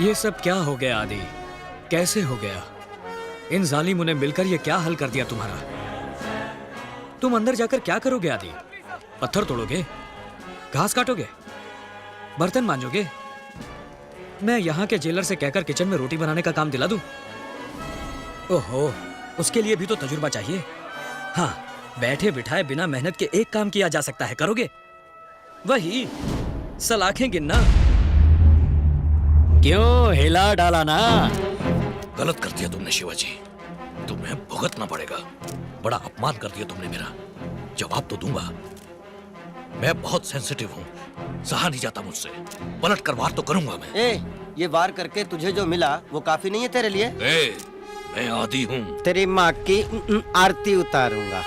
ये सब क्या हो गया आदि? कैसे हो गया? इन जालिमों ने मिलकर ये क्या हल कर दिया तुम्हारा? तुम अंदर जाकर क्या करोगे आदि? पत्थर तोड़ोगे? घास काटोगे? बर्तन मांजोगे? मैं यहाँ के जेलर से कहकर किचन में रोटी बनाने का काम दिला दूं? ओहो, उसके लिए भी तो तजुर्बा चाहिए। हाँ, बैठे बिठाए बिना मेहनत के एक काम किया जा सकता है, करोगे? वही सलाखें गिनना। क्यों हिला डाला ना? गलत कर दिया तुमने शिवाजी, तुम्हें भुगतना पड़ेगा। बड़ा अपमान कर दिया तुमने मेरा। जवाब तो दूंगा। मैं बहुत सेंसिटिव हूँ, सहा नहीं जाता मुझसे। पलट कर वार तो करूंगा मैं। ये वार करके तुझे जो मिला वो काफी नहीं है तेरे लिए? मैं आदी हूँ। तेरी माँ की आरती उतारूंगा।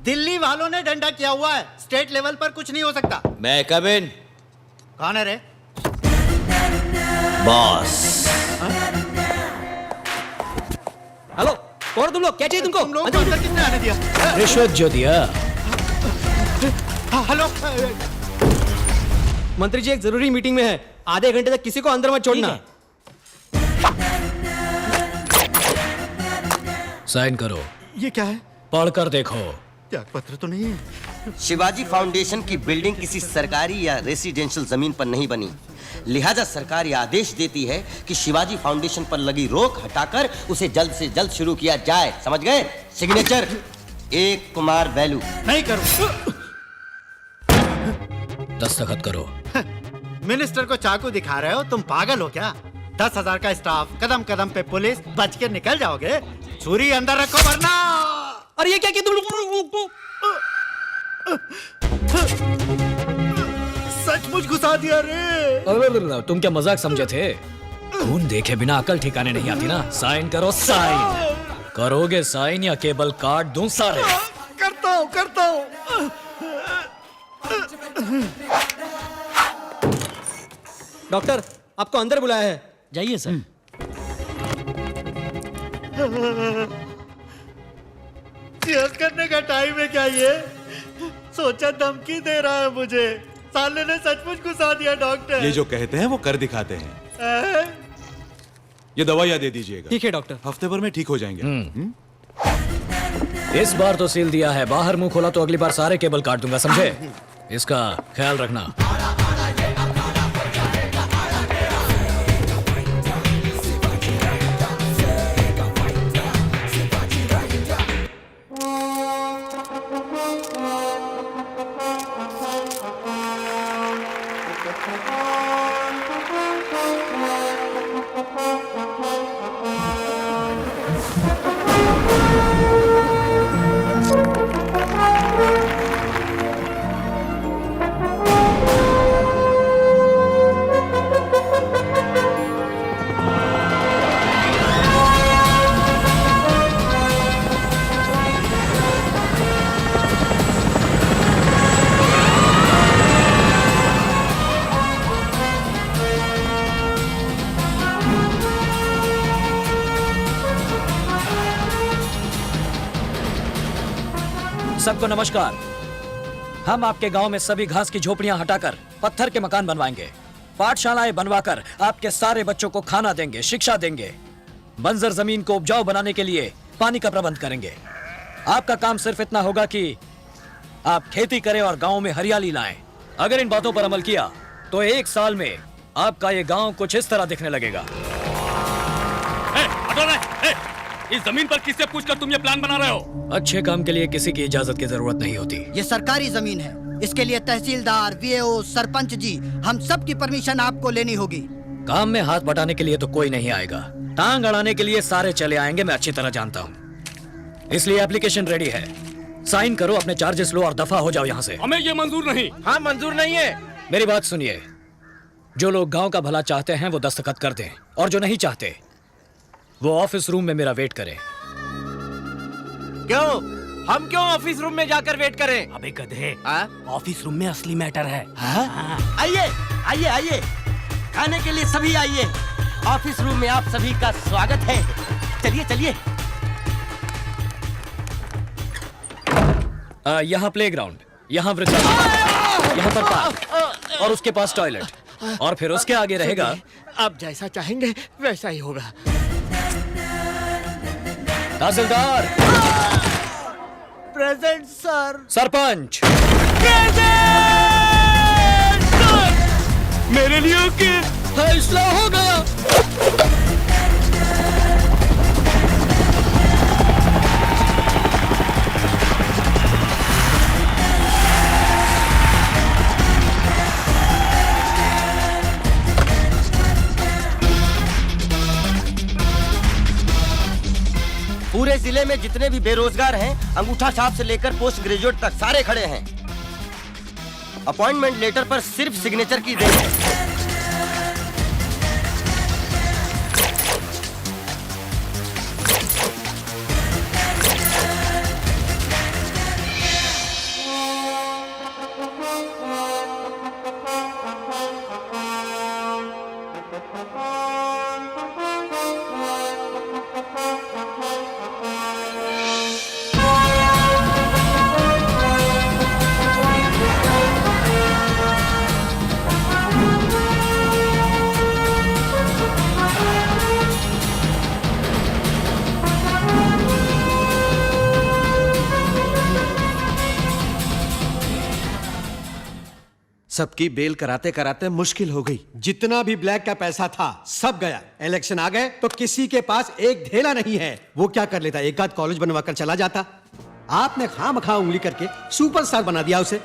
दिल्ली वालों ने डंडा किया हुआ है, स्टेट लेवल पर कुछ नहीं हो सकता। मैं कम इन। कौन है रे? बॉस। हेलो, कौन तुम लोग? क्या चाहिए तुमको? तुम लोग को अंदर किसने आने दिया? रिश्वत जो दिया। हेलो, मंत्री जी एक जरूरी मीटिंग में है, आधे घंटे तक किसी को अंदर मत छोड़ना। साइन करो। ये क्या है? पढ़कर देखो। त्याग पत्र तो नहीं है। शिवाजी फाउंडेशन की बिल्डिंग किसी सरकारी या रेसिडेंशियल जमीन पर नहीं बनी, लिहाजा सरकार यह आदेश देती है कि शिवाजी फाउंडेशन पर लगी रोक हटाकर उसे जल्द से जल्द शुरू किया जाए। समझ गए? सिग्नेचर एक कुमार वैलू। नहीं करूं। दस्तखत करो। मिनिस्टर को चाकू दिखा रहे हो? तुम पागल हो क्या? 10,000 का स्टाफ, कदम कदम पे पुलिस, बच के निकल जाओगे? छुरी अंदर रखो वरना। अरे ये क्या किया तुम? सचमुच घुसा दिया रे। अरे तुम क्या मजाक समझे थे? खून देखे बिना अकल ठिकाने नहीं आती ना। साइन करो, साइन। करोगे साइन या केबल काट दूं सारे? करता हूँ। डॉक्टर आपको अंदर बुलाया है। जाइए सर। चीयर करने का टाइम है क्या ये? सोचा धमकी दे रहा है मुझे। साले ने सचमुच घुसा दिया डॉक्टर। ये जो कहते हैं वो कर दिखाते हैं। ये दवाइयाँ दे दीजिएगा। ठीक है डॉक्टर। हफ्ते भर में ठीक हो जाएंगे। इस बार तो सील दिया है, बाहर मुंह खोला तो अगली बार सारे केबल काट दूंगा, समझे? इसका ख्याल रखना। सबको नमस्कार। हम आपके गांव में सभी घास की झोपड़ियां हटाकर पत्थर के मकान बनवाएंगे, पाठशालाएं बनवाकर आपके सारे बच्चों को खाना देंगे, शिक्षा देंगे, बंजर जमीन को उपजाऊ बनाने के लिए पानी का प्रबंध करेंगे। आपका काम सिर्फ इतना होगा कि आप खेती करें और गांव में हरियाली लाएं। अगर इन बातों पर अमल किया तो 1 साल में आपका ये गांव कुछ इस तरह दिखने लगेगा। इस जमीन पर किससे पूछकर तुम ये प्लान बना रहे हो? अच्छे काम के लिए किसी की इजाजत की जरूरत नहीं होती। ये सरकारी जमीन है, इसके लिए तहसीलदार, वीएओ, सरपंच जी, हम सब की परमिशन आपको लेनी होगी। काम में हाथ बटाने के लिए तो कोई नहीं आएगा, टांग अड़ाने के लिए सारे चले आएंगे, मैं अच्छी तरह जानता हूँ। इसलिए एप्लीकेशन रेडी है, साइन करो, अपने चार्जेस लो और दफा हो जाओ यहाँ से। हमें ये मंजूर नहीं। हाँ मंजूर नहीं है। मेरी बात सुनिए, जो लोग गांव का भला चाहते हैं वो दस्तखत कर दें, और जो नहीं चाहते वो ऑफिस रूम में मेरा वेट करें। क्यों? हम क्यों ऑफिस रूम में जाकर वेट करें? अबे गधे, हाँ? ऑफिस रूम में असली मैटर है। आइए आइए आइए, खाने के लिए सभी आइए। ऑफिस रूम में आप सभी का स्वागत है। चलिए चलिए। यहाँ प्लेग्राउंड, यहाँ वृद्धाश्रम, यहाँ पर पार्क और उसके पास टॉयलेट और फिर उसके आगे रहेगा। आप जैसा चाहेंगे वैसा ही होगा। तहसीलदार, प्रेजेंट सर। सरपंच, मेरे लिए फैसला हो गया। पूरे जिले में जितने भी बेरोजगार हैं, अंगूठा छाप से लेकर पोस्ट ग्रेजुएट तक सारे खड़े हैं। अपॉइंटमेंट लेटर पर सिर्फ सिग्नेचर की देर है। सबकी बेल कराते कराते मुश्किल हो गई। जितना भी ब्लैक का पैसा था सब गया। इलेक्शन आ गए तो किसी के पास एक ढेला नहीं है। वो क्या कर लेता, एक आध कॉलेज बनवा कर चला जाता। आपने खामखा उंगली करके सुपरस्टार बना दिया उसे।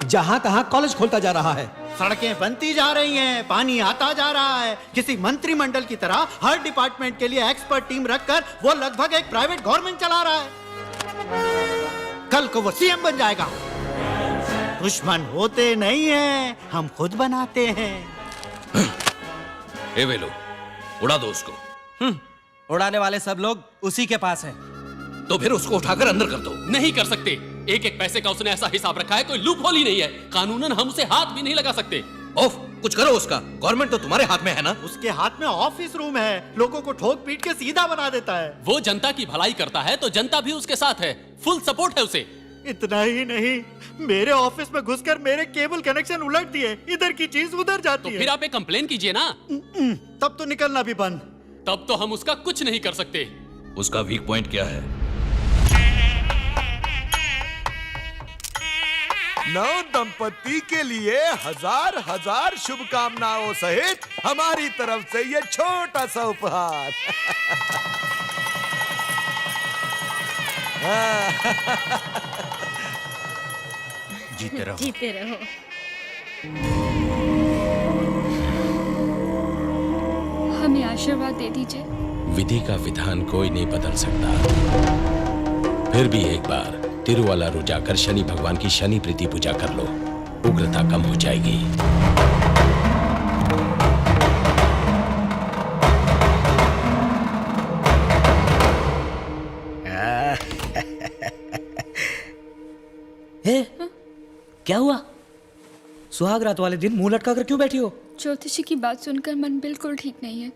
जहां तहां कॉलेज खोलता जा रहा है। सड़कें बनती जा रही हैं, पानी आता जा रहा है। किसी मंत्रिमंडल की तरह हर डिपार्टमेंट के लिए एक्सपर्ट टीम रखकर वो लगभग एक प्राइवेट गवर्नमेंट चला रहा है। कल को वो सीएम बन जाएगा। दुश्मन होते नहीं हैं, हम खुद बनाते हैं। ए वेलो, उड़ा दो उसको। उड़ाने वाले सब लोग उसी के पास हैं। तो फिर उसको उठाकर अंदर कर दो। नहीं कर सकते। एक एक पैसे का उसने ऐसा हिसाब रखा है, कोई लूप होल ही नहीं है। कानूनन हम उसे हाथ भी नहीं लगा सकते। ऑफ, कुछ करो उसका। गवर्नमेंट तो तुम्हारे हाथ में है ना। उसके हाथ में ऑफिस रूम है, लोगों को ठोक पीट के सीधा बना देता है। वो जनता की भलाई करता है तो जनता भी उसके साथ है। फुल सपोर्ट है उसे। इतना ही नहीं, मेरे ऑफिस में घुसकर मेरे केबल कनेक्शन उलट दिए। इधर की चीज उधर जाती तो है। फिर आप एक कंप्लेन कीजिए ना। तब तो निकलना भी बंद। तब तो हम उसका कुछ नहीं कर सकते। उसका वीक पॉइंट क्या है? नव दंपति के लिए हजार हजार शुभकामनाओं सहित हमारी तरफ से ये छोटा सा उपहार। जीते रहो। जीते रहो। हमें आशीर्वाद दे दीजिए। विधि का विधान कोई नहीं बदल सकता। फिर भी एक बार तिरुवल्लुवर जाकर शनि भगवान की शनि प्रीति पूजा कर लो, उग्रता कम हो जाएगी। क्या हुआ? सुहाग रात वाले दिन मुंह लटका कर क्यों बैठी हो? ज्योतिषी की बात सुनकर मन बिल्कुल ठीक नहीं है।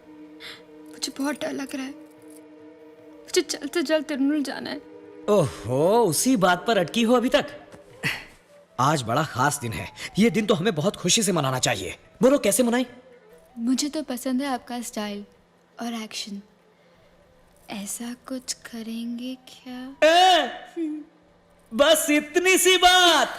मुझे बहुत डर लग रहा है। मुझे जल्द से जल्द तिरुनल जाना है। ओहो, उसी बात पर अटकी हो अभी तक? आज बड़ा खास दिन है। ये दिन तो हमें बहुत खुशी से मनाना चाहिए। बोलो कैसे मनाएं? मुझे तो पसंद है आपका स्टाइल और एक्शन। ऐसा कुछ करेंगे क्या? बस इतनी सी बात।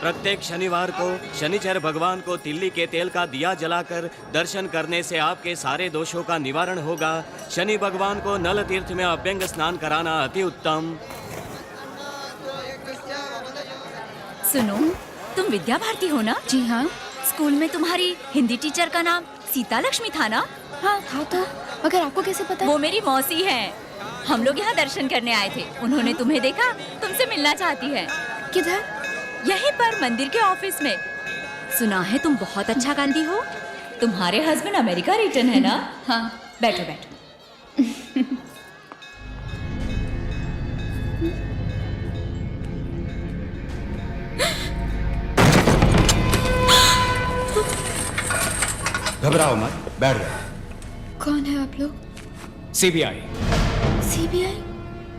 प्रत्येक शनिवार को शनिचर भगवान को तिल्ली के तेल का दिया जलाकर दर्शन करने से आपके सारे दोषों का निवारण होगा। शनि भगवान को नल तीर्थ में अभ्यंग स्नान कराना अति उत्तम। सुनो, तुम विद्या भारती हो ना? जी हाँ। स्कूल में तुम्हारी हिंदी टीचर का नाम सीता लक्ष्मी था ना? हाँ था तो, मगर आपको कैसे पता? वो मेरी मौसी है। हम लोग यहाँ दर्शन करने आए थे। उन्होंने तुम्हें देखा, तुमसे मिलना चाहती है। किधर? यहीं पर मंदिर के ऑफिस में। सुना है तुम बहुत अच्छा गाती हो। तुम्हारे हस्बैंड अमेरिका रिटर्न है ना? हाँ। बैठो बैठो। घबराओ मत, बैठ जाओ। कौन है आप लोग? सीबीआई। सीबीआई?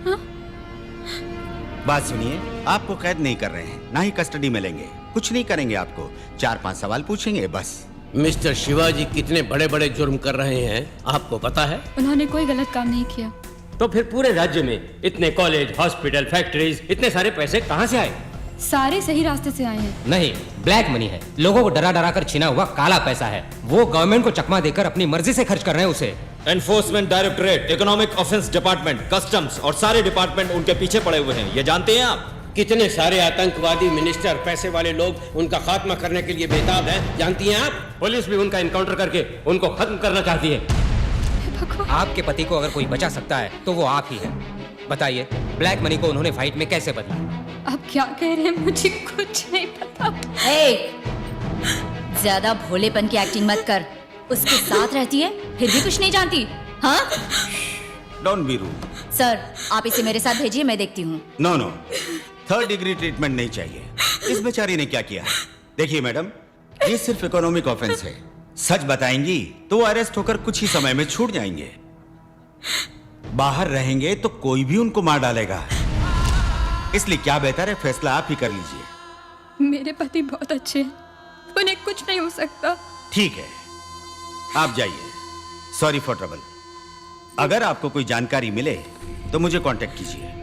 हाँ? बात सुनिए, आपको कैद नहीं कर रहे हैं, ना ही कस्टडी में लेंगे। कुछ नहीं करेंगे आपको, 4-5 सवाल पूछेंगे बस। मिस्टर शिवाजी कितने बड़े बड़े जुर्म कर रहे हैं आपको पता है? उन्होंने कोई गलत काम नहीं किया। तो फिर पूरे राज्य में इतने कॉलेज, हॉस्पिटल, फैक्ट्रीज, इतने सारे पैसे कहाँ से आए? सारे सही रास्ते से आए हैं। नहीं, ब्लैक मनी है। लोगों को डरा डरा कर छीना हुआ काला पैसा है। वो गवर्नमेंट को चकमा देकर अपनी मर्जी से खर्च कर रहे हैं उसे। Enforcement directorate, economic offence department, customs और सारे डिपार्टमेंट उनके पीछे पड़े हुए हैं, ये जानते हैं आप? कितने सारे आतंकवादी, मिनिस्टर, पैसे वाले लोग उनका खात्मा करने के लिए बेताब हैं, जानती हैं आप? पुलिस भी उनका इनकाउंटर करके उनको खत्म करना चाहती है। आपके पति को अगर कोई बचा सकता है तो वो आप ही है। बताइए, ब्लैक मनी को उन्होंने फाइट में कैसे बदला? आप क्या कह रहे हैं? मुझे कुछ नहीं पता। ज्यादा भोलेपन की एक्टिंग मत कर। उसके साथ रहती है फिर भी कुछ नहीं जानती, हाँ? Don't be rude. सर, आप इसे मेरे साथ भेजिए, मैं देखती हूँ। No no, 3rd degree treatment नहीं चाहिए। इस बेचारी ने क्या किया? देखिए मैडम, ये सिर्फ इकोनॉमिक ऑफेंस है। सच बताएंगी तो अरेस्ट होकर कुछ ही समय में छूट जाएंगे। बाहर रहेंगे तो कोई भी उनको मार डालेगा। इसलिए क्या बेहतर है, फैसला आप ही कर लीजिए। मेरे पति बहुत अच्छे हैं, उन्हें कुछ नहीं हो सकता। ठीक है, आप जाइए। Sorry for trouble. अगर आपको कोई जानकारी मिले तो मुझे कांटेक्ट कीजिए।